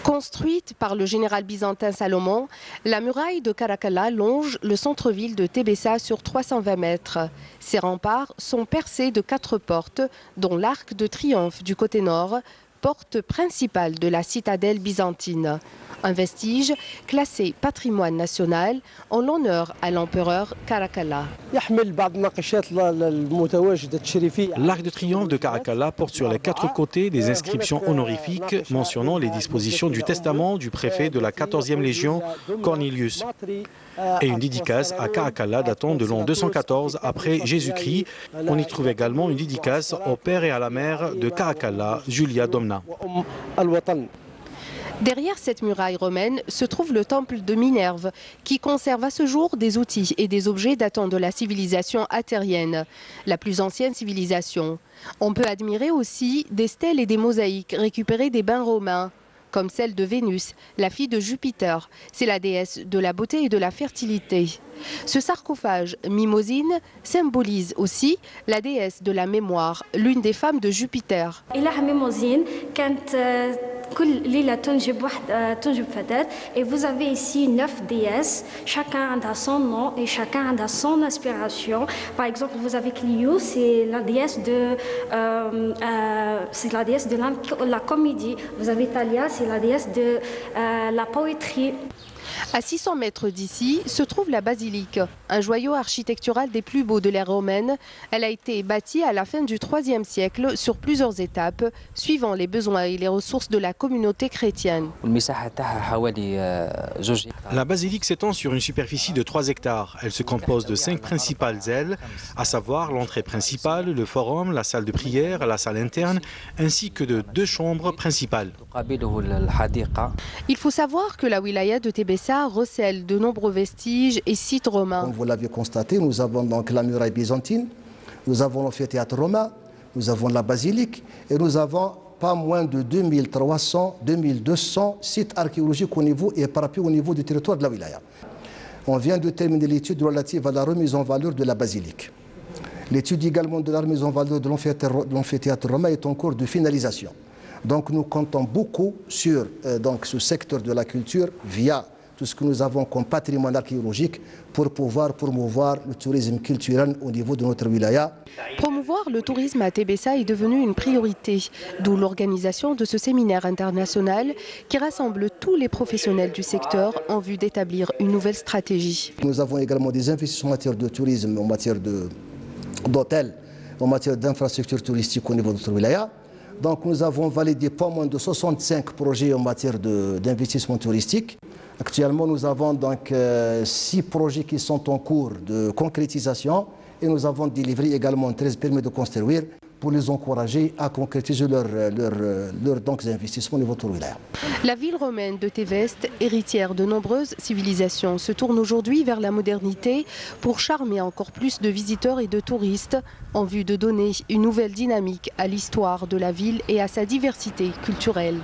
Construite par le général byzantin Salomon, la muraille de Caracal-la longe le centre-ville de Tébessa sur 320 mètres. Ses remparts sont percés de 4 portes, dont l'arc de triomphe du côté nord, porte principale de la citadelle byzantine. Un vestige classé patrimoine national en l'honneur à l'empereur Caracal-la. L'arc de triomphe de Caracal-la porte sur les 4 côtés des inscriptions honorifiques mentionnant les dispositions du testament du préfet de la 14e Légion, Cornelius, et une dédicace à Caracal-la datant de l'an 214 après Jésus-Christ. On y trouve également une dédicace au père et à la mère de Caracal-la, Julia Domna. Derrière cette muraille romaine se trouve le temple de Minerve, qui conserve à ce jour des outils et des objets datant de la civilisation attérienne, la plus ancienne civilisation. On peut admirer aussi des stèles et des mosaïques récupérées des bains romains, comme celle de Vénus, la fille de Jupiter. C'est la déesse de la beauté et de la fertilité. Ce sarcophage mimosine symbolise aussi la déesse de la mémoire, l'une des femmes de Jupiter. Et vous avez ici 9 déesses, chacun a son nom et chacun a son inspiration. Par exemple, vous avez Clio, c'est la déesse de la comédie. Vous avez Thalia, c'est la déesse de la poétrie. À 600 mètres d'ici se trouve la basilique, un joyau architectural des plus beaux de l'ère romaine. Elle a été bâtie à la fin du IIIe siècle sur plusieurs étapes, suivant les besoins et les ressources de la communauté chrétienne. La basilique s'étend sur une superficie de 3 hectares. Elle se compose de 5 principales ailes, à savoir l'entrée principale, le forum, la salle de prière, la salle interne, ainsi que de 2 chambres principales. Il faut savoir que la wilaya de Tébessa recèle de nombreux vestiges et sites romains. Comme vous l'avez constaté, nous avons donc la muraille byzantine, nous avons l'amphithéâtre romain, nous avons la basilique et nous avons pas moins de 2200 sites archéologiques au niveau et éparpillés au niveau du territoire de la wilaya. On vient de terminer l'étude relative à la remise en valeur de la basilique. L'étude également de la remise en valeur de l'amphithéâtre romain est en cours de finalisation. Donc nous comptons beaucoup sur ce secteur de la culture via tout ce que nous avons comme patrimoine archéologique pour pouvoir promouvoir le tourisme culturel au niveau de notre wilaya. Promouvoir le tourisme à Tébessa est devenu une priorité, d'où l'organisation de ce séminaire international qui rassemble tous les professionnels du secteur en vue d'établir une nouvelle stratégie. Nous avons également des investissements en matière de tourisme, en matière d'hôtels, en matière d'infrastructures touristiques au niveau de notre wilaya. Donc nous avons validé pas moins de 65 projets en matière d'investissement touristique. Actuellement, nous avons donc 6 projets qui sont en cours de concrétisation et nous avons délivré également 13 permis de construire pour les encourager à concrétiser leurs investissements au niveau de notre wilaya. La ville romaine de Téveste, héritière de nombreuses civilisations, se tourne aujourd'hui vers la modernité pour charmer encore plus de visiteurs et de touristes en vue de donner une nouvelle dynamique à l'histoire de la ville et à sa diversité culturelle.